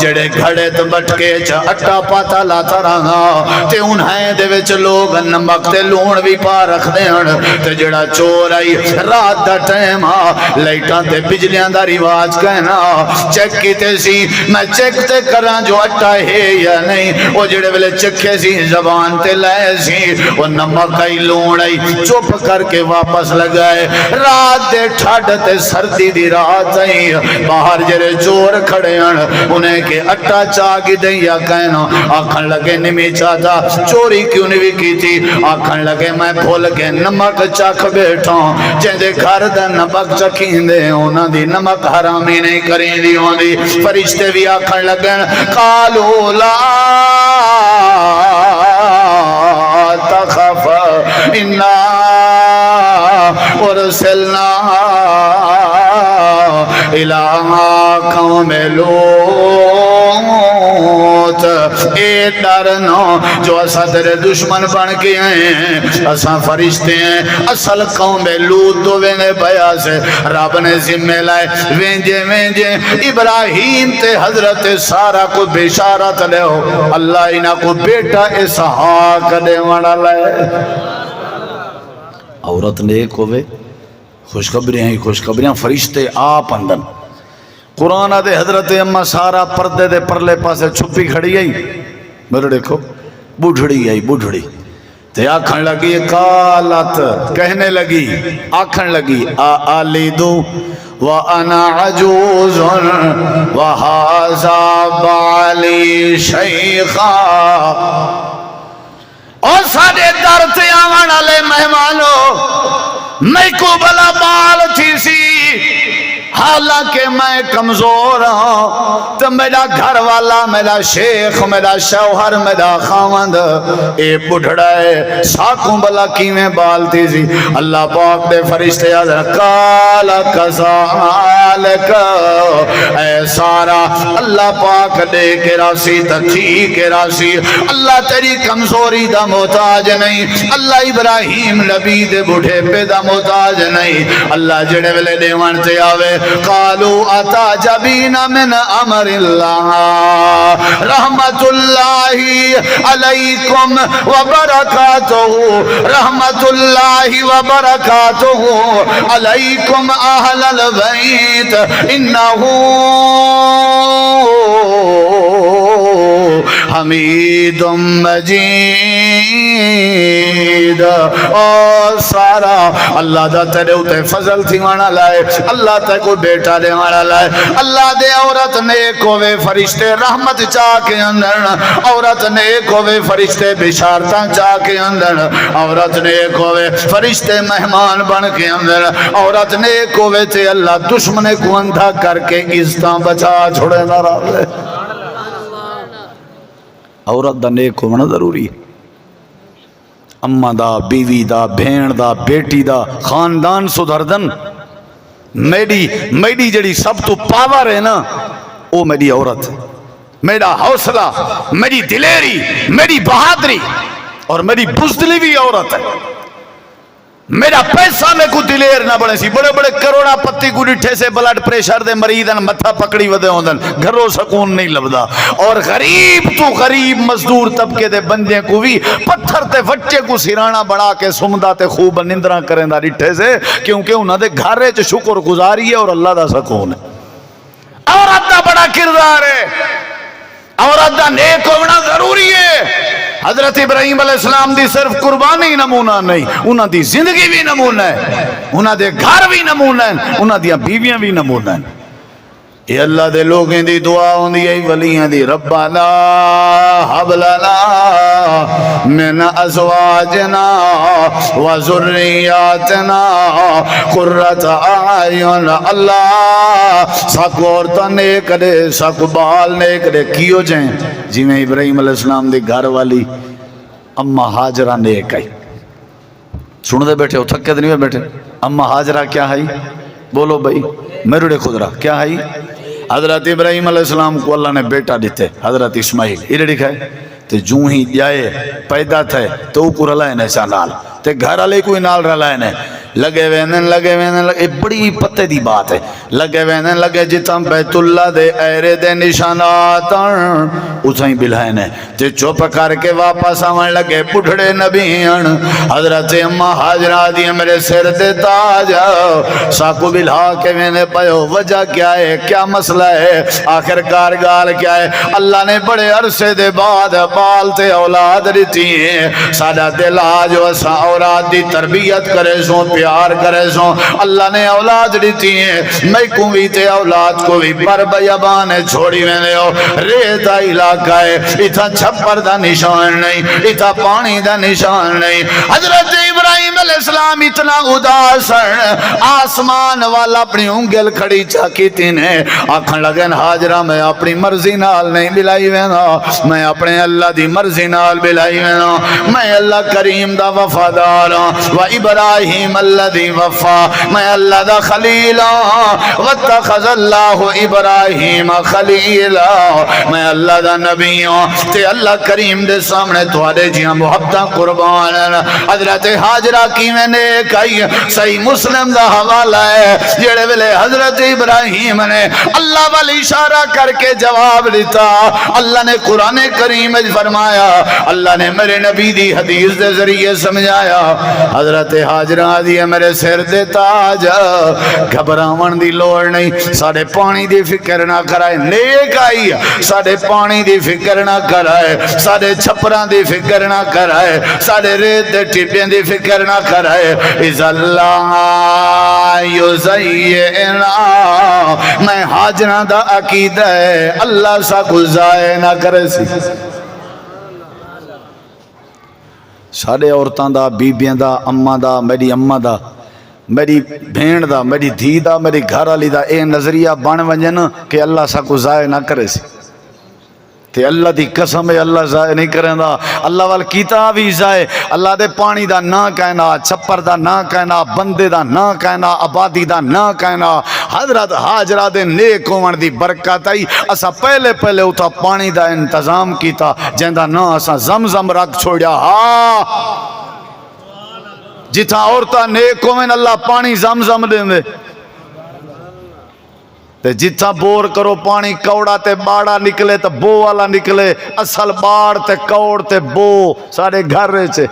جڑے گھڑے تے بٹکے چ اٹا پاتا لاتا رہا تے انہیں دے وچ لوگ نمک تے لون بھی پا رکھ دے ہیں تے جڑا چور آئی رات دا ٹائم لائٹاں تے بجلیاں دا رواج کہنا چیک کیتے سی میں چیک تے کراں جو اٹا ہے یا نہیں وہ جڑے ویلے چکھے سی زبان تے لائے سی وہ نمک آئی لون آئی چپ کر کے واپس لگائے رات دے ٹھاڈ تے سردی دی رات آئی باہر جڑے چور کھڑے ہیں انہیں کہ اٹا چاگی دیں یا کہنا آکھن لگے نمی چاہتا چوری کیوں نہیں کی تھی آکھن لگے میں بھول کے نمک چکھ بیٹھا جیندے گھر دا نمک چکھیں دے ہونا دی نمک حرامی نہیں کریں دی ہوں دی فرشتے بھی آکھن لگے قالوا لا تخف انا ارسلنا الہ قوم لوط اے ڈرنا جو اسا تیرے دشمن بن کے ہیں اسا فرشتے ہیں اصل قوم لوط تو وینے بیا سے رب نے ذمہ لائے وینجے ابراہیم تے حضرت سارا کو بشارت لے ہو اللہ انہا کو بیٹا اسحاق دے وڑا لائے عورت نیک ہوئے خوشخبریاں فرشتے آپ اندن قرآن دے حضرت اما سارا پردے دے پرلے پاسے چھپی کھڑی آئی میرے دیکھو بڑھڑی تے آکھن لگی قالت کہنے لگی آکھن لگی آلیدو وَأَنَا عَجُوزٌ وَهَذَا بَعْلِي شَيْخًا اور سارے در تے آوان علیہ مہمانو میں کو بلا بال تھی سی حالانکہ میں کمزور ہوں تو میرا گھر والا میرا شیخ میرا شوہر میرا خاوند اے بڑھڑا ہے ساکوں بلا کیویں بالتی سی اللہ پاک دے فرشتے حضرت قال کذالک اے سارا اللہ پاک دے کے راسی تکھی کے راسی اللہ تیری کمزوری دا محتاج نہیں اللہ ابراہیم نبی دے بڑھے پہ دا محتاج نہیں اللہ جڑے ویلے دیوان تے آوے قالوا اتعجبین من امر اللہ رحمت اللہ علیکم وبرکاتہ رحمت اللہ وبرکاتہ علیکم اہل البیت انہو حمید مجید اور سارا اللہ دا تیرے اتے فضل تھی وانا لائے اللہ تے کوئی بیٹا دے وانا لائے اللہ دے عورت نیک ہوئے فرشتے رحمت چاہ کے اندر عورت نیک ہوئے فرشتے بشارتاں چاہ کے اندر عورت نیک ہوئے فرشتے مہمان بن کے اندر عورت نیک ہوئے تے اللہ دشمن کو اندھا کر کے عزتاں بچا چھوڑے نہ رہے عورت دا نیک ہونا ضروری اما دا بیوی دا بھین دا بیٹی دا خاندان سدھردن میری جڑی سب تو پاور ہے نا وہ میری عورت میرا حوصلہ میری دلیری میری بہادری اور میری بزدلی بھی عورت ہے میرا پیسہ میں کو دلیر نہ بنے سی بڑے بڑے کروڑا پتی کو ڈٹھے سے بلڈ پریشر دے مریضن متھا پکڑی ودے ہوندن گھروں سکون نہیں لبدا اور غریب تو غریب مزدور طبقے دے بندے کو بھی پتھر تے وٹے کو سرانا بڑا کے سمدا تے خوب نندرا کریں دا ڈٹھے سے کیونکہ انہاں دے گھرے چ شکر گزاری ہے اور اللہ دا سکون ہے عورت دا بڑا کردار ہے عورت دا نیک ہونا ضروری ہے حضرت ابراہیم علیہ السلام دی صرف قربانی نمونہ نہیں انہاں دی زندگی بھی نمونہ ہے انہاں دے گھر بھی نمونہ ہے انہاں دی بیویاں بھی نمونہ ہیں یہ اللہ دے لوگیں دی دعا ہوندی ہے ولیاں دی ربنا حب لنا من ازواجنا و ذریاتنا قرۃ اعین اللہ ساکو عورتاں نیک دے ساکو بال نیک دے کیوں جائیں جی میں ابراہیم علیہ السلام دی گھر والی اما حاجرہ نیک آئی سن دے بیٹھے ہو تھکے دے نہیں بیٹھے اما حاجرہ کیا ہے بولو بھائی میرے خود رہا کیا ہے حضرت ابراہیم علیہ السلام کو اللہ نے بیٹا دیتے حضرت اسماعیل یہ لکھا ہے تو جو ہی جائے پیدا تھے تو کو رلائے نے چانال تے گھر والے کوئی نال رلائے نے لگے ویندن بڑی پتے دی بات ہے لگے ویندن لگے جتاں بیت اللہ دے ایرے دے نشانات اتھائیں بلائے نے تے چوپ کر کے واپس آوان لگے پٹھڑے نبیان حضرت اما حاجرہ دی میرے سر دے تاج ساکو بلا کے میں پیو وجہ کیا ہے کیا مسئلہ ہے آخر کار گال کیا ہے اللہ نے بڑے عرصے دے بعد بال تے اولاد دیتی ہیں سادہ دل آج وسا اولاد دی تربیت کرے سو پیار کرے سو اللہ نے اولاد دیتی ہیں میں کو بھی تے اولاد کو بھی پر بیابانے چھوڑی میں نے ہو ریتا علاقہ ہے اتھا چھپر دا نشان نہیں اتھا پانی دا نشان نہیں حضرت ابراہیم علیہ السلام اتنا اداس آسمان والا اپنی انگل کھڑی چاکی تینے آکھن لگن حاجرہ میں اپنی مرضی نال نہیں بلائی وینا میں اپنے اللہ دی مرضی نال بلائی وینا میں اللہ کریم دا وفادار و ابراہیم اللہ دی وفا میں اللہ دا خلیل واتخذ اللہ ابراہیم خلیلا میں اللہ دا نبی ہوں تے اللہ کریم دے سامنے توارے جیاں محبتہ قربان حضرت حاجرہ کی میں نے کئی صحیح مسلم دا حوالہ ہے جڑے ویلے حضرت ابراہیم نے اللہ والی اشارہ کر کے جواب دیتا اللہ نے قرآن کریم فرمایا اللہ نے میرے نبی دی حدیث دے ذریعے سمجھایا حضرت حاجرہ دی میرے سر دے تاج گھبراون دی لوڑ نہیں ساڑھے پانی دی فکر نہ کرائے نیک آئی ساڑھے پانی دی فکر نہ کرائے ساڑھے چھپران دی فکر نہ کرائے ساڑھے ریت دے ٹپین دی فکر نہ کرائے اِذَا اللہ یُزَيِّنَا میں حاجرہ دا عقیدہ ہے اللہ سا گزائے نہ کرے سی ساڑھے عورتان دا بیبیاں دا اماں دا میری اماں دا میری بھین دا میری دھی دا میری گھر والی دا اے نظریہ بن ونجن کہ اللہ سا کو ضائع نہ کرے سی تے اللہ دی قسم ہے اللہ ضائع نہیں کریں دا اللہ وال کیتا بھی ضائع اللہ دے پانی دا نہ کہنا چھپر دا نہ کہنا بندے دا نہ کہنا آبادی دا نہ کہنا حضرت حاجرہ دے نیک ہون دی برکت آئی اسا پہلے اتھا پانی دا انتظام کیتا جہندہ نہ اسا زمزم رکھ چھوڑیا ہاں جتھا عورتہ نیک ہون اللہ پانی زمزم دیں دے تے جتھا بور کرو پانی کوڑا تے باڑا نکلے تے بو والا نکلے اصل باڑ تے کوڑ تے بو سارے گھر رہے چھے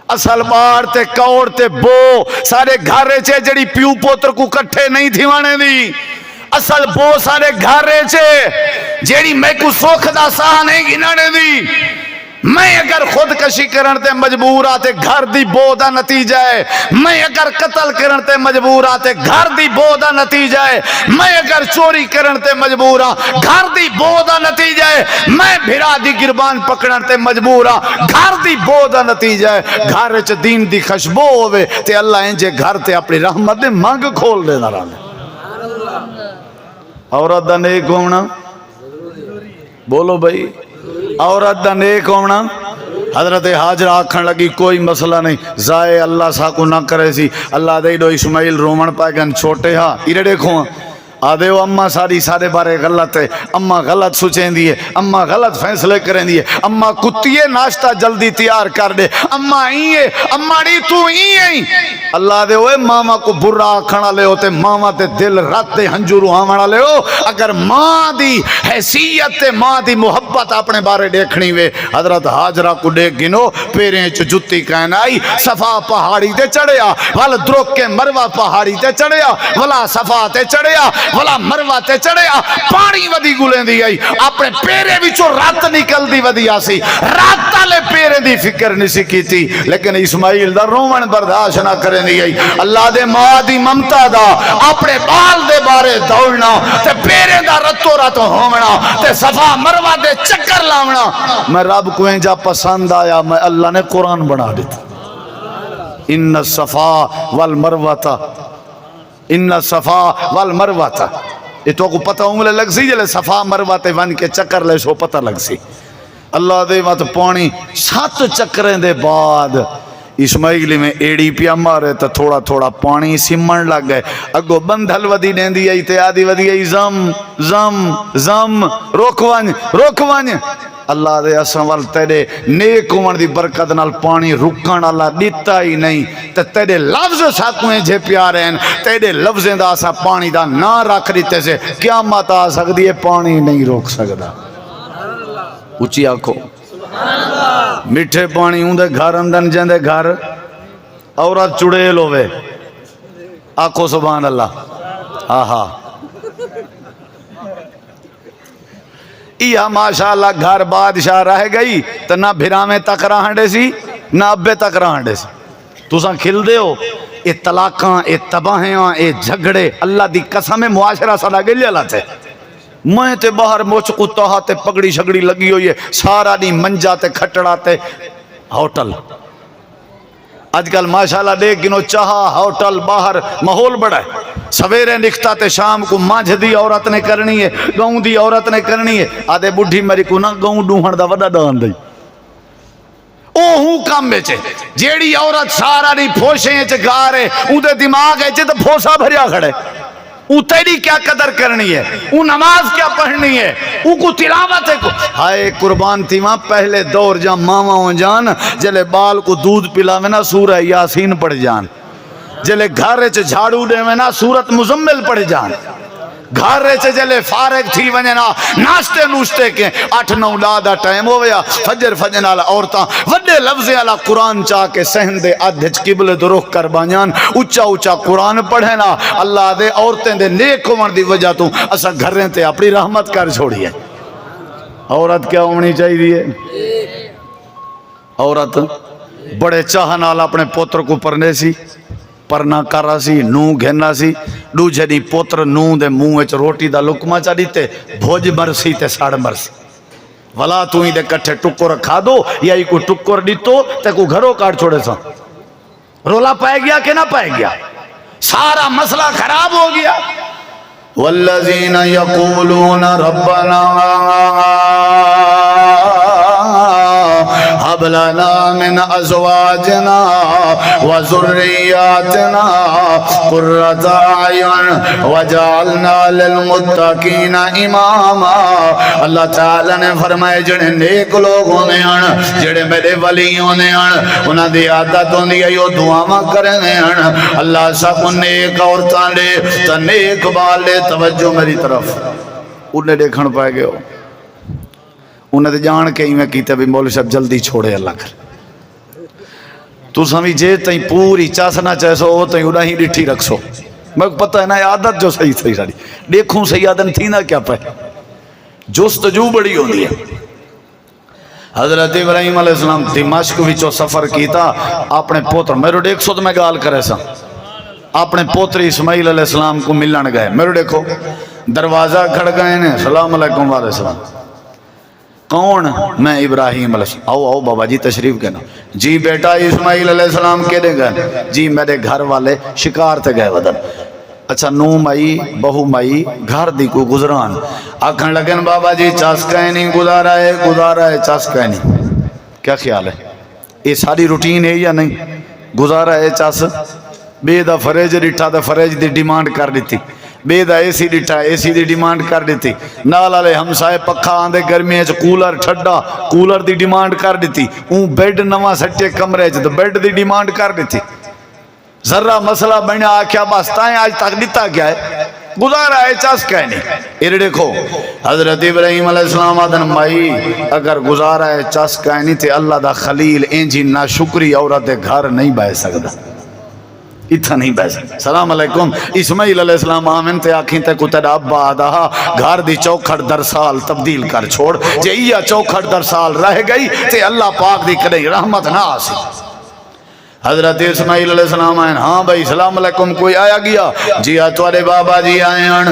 اصل باڑ تے کوڑ تے بو سارے گھر رہے چھے جڑی پیو پوتر کو کٹھے نہیں تھی وانے دی اصل بو سارے گھر رہے چھے جڑی میں کو سوکھ دا ساہ نہیں گنانے دی میں اگر خودکشی کرن تے مجبور آتے گھر دی بو دا نتیجہ ہے میں اگر قتل کرن تے مجبور آتے گھر دی بو دا نتیجہ ہے میں اگر چوری کرن تے مجبور آ گھر دی بو دا نتیجہ ہے میں بھرا دی گربان پکڑن تے مجبور آ گھر دی بو دا نتیجہ ہے گھر چ دین دی خوشبو ہوئے تے اللہ انجے گھر تے اپنی رحمت دے مانگ کھول دے نہ رہنے عورت دا نیک ہونا بولو بھائی عورت دا نیک ہونا حضرت حاجرہ آکھن لگی کوئی مسئلہ نہیں ضائع اللہ سا کو نہ کرے سی اللہ دے دو اسماعیل رومن پائے گن چھوٹے ہاں ایرے دیکھو آدھے وہ اماں ساری سارے بارے غلط ہے، اماں غلط سوچیں دی ہے، اماں غلط فیصلے کریں دی ہے، اماں کتیے ناشتہ جلدی تیار کر دے، اماں ہی ہے، اماں تو ہی ہے۔ اللہ دے ہوئے ماما کو برا آکھنا لے ہوتے، ماما تے دل رات دے ہنجورو آمنا لے ہو۔ اگر ماں دی حیثیت تے ماں دی محبت اپنے بارے دیکھنی وے، حضرت حاجرہ کو دیکھ گنو، پیریں چ جتی کہن آئی، صفا پہاڑی تے چڑھیا، ول درک کے مروہ پہاڑی تے چڑھیا، ولا صفا تے چڑھیا، ولا مروہ تے چڑھیا، پانی ودی گلیں دی آئی، اپنے پیرے بچو رات نکل دی ودی آسی، رات تالے پیرے دی فکر نسی کی تھی، لیکن اسماعیل دا رومن برداشت نہ کریں دی آئی۔ اللہ دے ماں دی ممتا دا اپنے بال دے بارے دوڑنا تے پیرے دا رتو رت ہومنا تے صفا مروہ دے چکر لاؤنا، میں رب کو جا پسند آیا، میں اللہ نے قرآن بنا دیتا، ان الصفا والمروہ، ان الصفا والمروہ۔ یہ تو کو پتہ ہوں لگ سی جلے صفا مروہ تے ون کے چکر لے سو پتہ لگ سی۔ اللہ دے وقت پانی 7 چکریں دے بعد اسماعیلی میں ایڑی پیا مارے تو تھوڑا تھوڑا پانی سمن لگ گئے، اگو بندھل ودی دیندی آئی تے آدھی ودی آئی زم زم زم، روک ونج۔ اللہ دے اساں وال تیرے نیک ہوਣ دی برکت نال پانی رکن اللہ دیتا ہی نہیں، تے تیرے لفظ ساکویں جے پیارے ہیں، تیرے لفظیں دا اساں پانی دا نہ رکھ دیتے سے قیامت آ سکتی ہے، پانی نہیں روک سکتا۔ اچھی آنکھو میٹھے پانی ہوں دے گھر اندن جندے گھر عورت چڑیل ہوئے، آنکھو سبحان اللہ۔ آہا یا ماشاءاللہ گھر بادشاہ رہ گئی تو نہ بھرامیں تک رہنڈے سی نہ ابے تک رہنڈے سی، تو ساں کھل دے ہو اے طلاقاں اے تباہیاں اے جھگڑے، اللہ دی قسم معاشرہ سڑا گلی اللہ تھے، میں تے باہر موچ کتا تے پگڑی شگڑی لگی ہوئی ہے، سارا نہیں منجا تے کھٹڑا تے ہوٹل۔ آج کل ماشاءاللہ دیکھ گنو چاہا ہوٹل باہر ماحول بڑا ہے، سویرے نکتا تے شام کو مانجھ دی عورت نے کرنی ہے، گاؤں دی عورت نے کرنی ہے، آدھے بڑھی میری کو نا گاؤں ڈوہن دا وڈا ڈان دی اوہوں کام بیچے، جیڑی عورت سارا نہیں پھوشیں چے گارے اندے دماغ ہے چے تو پھوسا بھریا کھڑے، او تیری کیا قدر کرنی ہے، او نماز کیا پڑھنی ہے، او کو تلاوت ہے کو ہائے قربان تھی ماں پہلے دور جا ماما ہوں جان جلے بال کو دودھ پلاوے نا سورہ یاسین پڑھ جان، جلے گھر رچ جھاڑو دے میں نا سورت مزمل پڑھ جان، گھر رچ جلے فارغ تھی ونجے نا ناشتے نوشتے کے 8-9 لادا ٹائم ہو گیا، فجر فجن والا عورتاں وڈے لفظیں والا قرآن چاہ کے سہن دے ادھچ قبلے تو رخ کر بانیان اچھا اچھا قرآن پڑھے نا، اللہ دے عورتیں دے نیک ہون دی وجہ تو اسا گھریں تے اپنی رحمت کر چھوڑی ہے۔ عورت کیا ہونی چاہیے؟ عورت بڑے چاہ نال اپنے پوتر کو پرنے سی، پرنا کرا سی، نو گھننا سی، دو جنی پوتر نو دے منہ وچ روٹی دا لقمہ چا دیتے بھوج مرسی تے ساڑ مرسی، ولا تو ہی دے کٹھے ٹکر کھا دو یا ہی کوئی ٹکر دیتو تے کو گھروں کاٹ چھوڑے سا، رولا پائے گیا کہ نہ پائے گیا، سارا مسئلہ خراب ہو گیا۔ والذین یقولون ربنا هب لنا من ازواجنا وذرياتنا قرة اعین وجعلنا للمتقین اماما۔ اللہ تعالیٰ نے فرمائے جڑے نیک لوگ ہونے ہیں، جڑے میرے ولی ہونے ہیں، انہاں دی عادت ہوندی ہے یو دعاواں کرنے ہیں، اللہ سب نیک عورتاں دے تے نیک بال دے توجہ میری طرف انہیں دیکھن پائے گئے ہو، انہیں جان کے ہی میں کیتے بھی مول صاحب جلدی چھوڑے اللہ کر، تو سمجھ جے تائیں پوری چاسنا چاہسو ہو تائیں انہیں ہی ڈٹھی رکھ سو، میں پتہ ہے نا عادت جو صحیح ساری دیکھوں صحیح عادت تھی نا کیا پہ جستجو بڑی ہوندی ہے۔ حضرت ابراہیم علیہ السلام دمشق وچوں سفر کیتا اپنے پوتر میرے دیکھ سو تو میں گال کرے سا اپنے پوتر اسماعیل علیہ السلام کو ملن گئے، میرے دیکھو دروازہ کھڑ گئے نے، السلام علیکم علیہ السلام، کون؟ میں ابراہیم علیہ السلام، آؤ بابا جی تشریف کہنا، جی بیٹا اسماعیل علیہ السلام کے دے گئے، جی میرے گھر والے شکار تے گئے ودن، اچھا نو مائی بہو مائی گھر دی کو گزران، آکھن لگن بابا جی چاسکا ہی نہیں گزارا ہے چاسکا ہی نہیں، کیا خیال ہے یہ ساری روٹین ہے یا نہیں؟ گزارا ہے چاس بے دا فریج ریٹھا دا فریج دی ڈیمانڈ کر دیتی، بے دا اے سی ڈٹھا اے سی دی ڈیمانڈ کر دیتی نال والے ہمسائے پکھا آندے گرمیاں چ کولر ٹھڈا کولر دی ڈیمانڈ کر دیتی اون بیڈ نواں سٹے کمرے چ تے بیڈ دی ڈیمانڈ کر دیتی ذرا مسئلہ بنیا آکھیا بس تائیں آج تک دیتا کیا ہے گزارا ہے چاس کہہ نہیں یہ دیکھو حضرت ابراہیم علیہ السلام آدن مائی اگر گزارا ہے چاس کہہ نہیں تے اللہ دا خلیل انجی نا شکری عورت گھر نہیں بہ سکتا اتھا نہیں بہ سکتا سلام علیکم اسماعیل علیہ السلام آمین تے آکھیں تے کو تیرا ابا آدھا گھر دی چوکھٹ در سال تبدیل کر چھوڑ جے یہ چوکھٹ در سال رہ گئی تے اللہ پاک دی کرے رحمت نہ آسی حضرت اسماعیل علیہ السلام آئین ہاں بھائی سلام علیکم کوئی آیا گیا جی آتوارے بابا جی آئین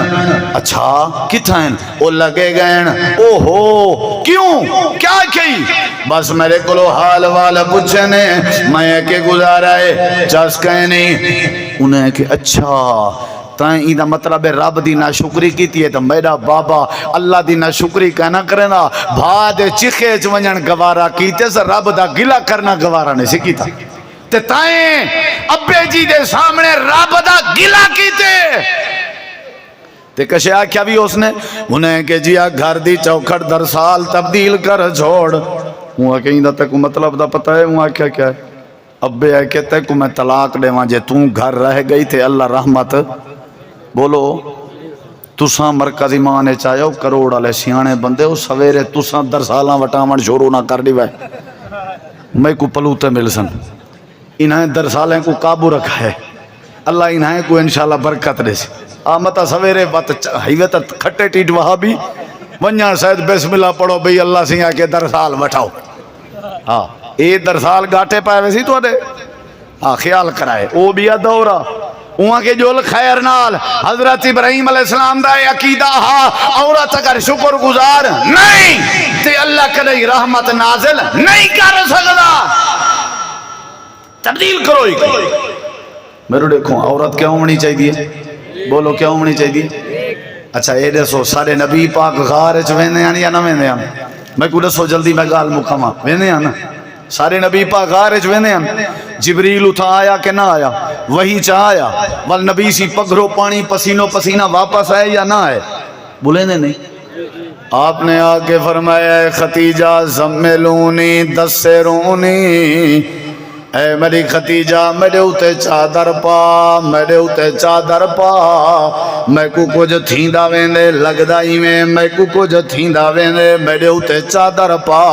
اچھا کتھا ہیں وہ لگے گئے اوہو کیوں کیا کی بس میرے کلو حال والا پوچھنے میں کہ گزارا ہے چاس کہیں نہیں انہیں کہ اچھا تائیں ایدہ مطلب رب دی ناشکری کیتی ہے تو میرا بابا اللہ دی ناشکری کہنا کرنا بھاد چکھے چونجن گوارا کیتے سے رب دا گلہ کرنا گوارا نہیں سکی تھا تے تائیں ابے جی دے سامنے رب دا گلہ کیتے تے کشے آکھیا بھی اس نے انہیں کہ جی گھر دی چوکھٹ در سال تبدیل کر چھوڑ وہاں کہ ایندہ تک مطلب دا پتہ ہے وہاں کیا ہے ابے ہے کہ تک میں طلاق دے وہاں جے توں گھر رہ گئی تے اللہ رحمت بولو تساں مرکز ایمان چاہو کروڑ والے سیانے بندے ہو سویرے تساں در سالاں وٹاون شروع نہ کر دی وے میں کو پلوتے مل سن انہیں در سالیں کو قابو رکھا ہے اللہ انہیں کو انشاءاللہ برکت دے سی آمتا سویرے بات ہیوے تا کھٹے ٹیٹ وہاں بھی ونیاں سید بسم اللہ پڑھو بھئی اللہ سے آکے در سال بٹھاؤ ہاں اے در سال گاٹے پائے ویسی تو دے ہاں خیال کرائے او بھی دورہ وہاں کے جول خیر نال حضرت ابراہیم علیہ السلام دا عقیدہ ہاں عورت اگر شکر گزار نہیں تے اللہ کدی رحمت نازل نہیں کر سکتا تبدیل کرو ہی میرے دیکھو عورت کیا ہونی چاہیے بولو کیا ہونی چاہیے اچھا یہ دسو سارے نبی پاک غار چ ویندے ہیں یا نہ ویندے ہیں میں کو دسو جلدی میں گال مکھاواں ویندے ہیں نا سارے نبی پاک غار چ ویندے ہیں جبریل اتھا آیا کہ نہ آیا وہی چ آیا ول نبی سی پگھرو پانی پسینو پسینہ واپس آئے یا نہ آئے بولے نہیں آپ نے آ کے فرمایا ختیجہ زملونی دسرونی اے میری ختیجہ میرے ہوتے چادر پا میرے ہوتے چادر پا میں کو کچھ تھیندا ویندے لگدا ہی میں کو کچھ تھیندا ویندے میرے ہوتے چادر پا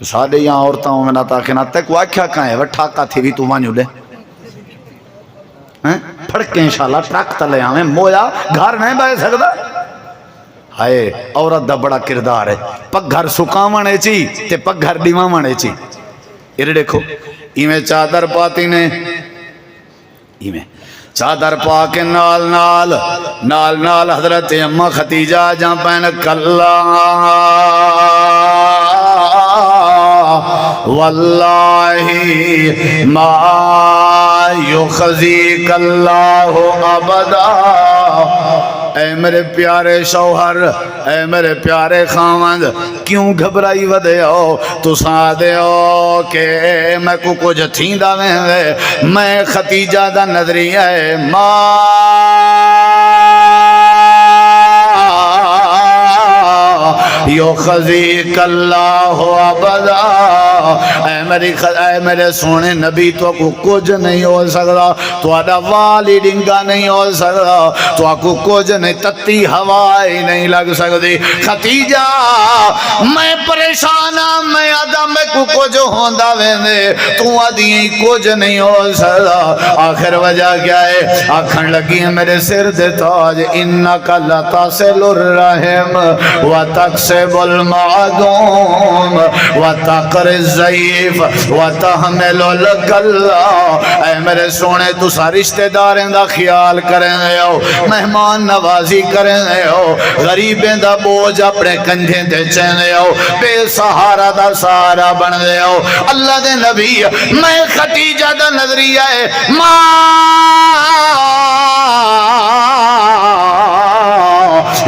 ساڑھے یہاں عورتوں میں نہ تاکہ نہ تک واقعہ کہاں ہے وہ ٹھاکا تھی بھی تو وانیو لے پھڑکے انشاءاللہ ٹرک تلے ہمیں مویا گھر نہیں بائے سکتا ہائے عورت دا بڑا کردار ہے پک گھر سکاوانے چی تے پک گھر دیوانے چی یہ دیکھو ایمیں چادر پاتی نے ایمیں چادر پا کے نال نال نال نال حضرت امہ ختیجہ جہاں پہن کلا واللہ ما یخزیک اللہ ابدا اے میرے پیارے شوہر اے میرے پیارے خامند کیوں گھبرائی ودے ہو تو سا دے ہو کہ میں کو کچھ تھیندا میں ختیجہ دا نظریہ ہے یخزیک اللہ ابدا اے میرے سونے نبی تو کو کچھ نہیں ہو سکتا تو آدھا والی ڈنگا نہیں ہو سکتا تو کو کچھ نہیں تتی ہوائی نہیں لگ سکتی ختیجہ میں پریشانا میں آدھا میں کو کچھ ہوندا ویندے تو آدھی کچھ نہیں ہو سکتا آخر وجہ کیا ہے آکھن لگی ہے میرے سر دے تاج انکا لتصل الرحم وتکسب المعدوم وتقر الضعیف وتحمل الکلا اے میرے سونے تسا رشتہ داریں دا خیال کریں ہو مہمان نوازی کریں ہو غریبیں دا بوجھ اپنے کندھیں تے چینے ہو بے سہارا دا سہارا بن دے ہو اللہ دے نبی میں ختیجہ دا نظریہ ہے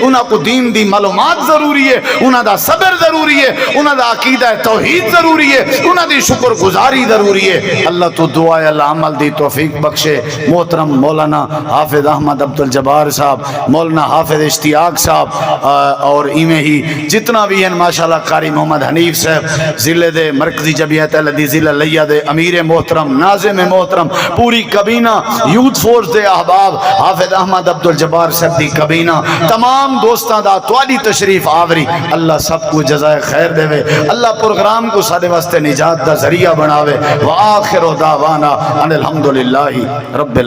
انہاں کو دین دی معلومات ضروری ہے، انہاں دا صبر ضروری ہے، انہاں دا عقیدہ توحید ضروری ہے، انہاں دی شکر گزاری ضروری ہے۔ اللہ تو دعا ہے اللہ عمل دی توفیق بخشے۔ محترم مولانا حافظ احمد عبد الجبار صاحب، مولانا حافظ اشتیاق صاحب، اور ایویں ہی جتنا بھی ہیں ماشاءاللہ، قاری محمد حنیف صاحب ضلع دے مرکزی جمعیت اہلدی ضلع لیا دے امیر محترم، ناظم محترم، پوری کابینہ یوتھ فورس دے احباب، حافظ احمد عبد الجبار صاحب دی کابینہ، تمام دوستاں دا توالی تشریف آوری، اللہ سب کو جزائے خیر دے وے، اللہ پروگرام کو سادے واسطے نجات دا ذریعہ بناوے۔ وآخر دعوانا ان الحمدللہ رب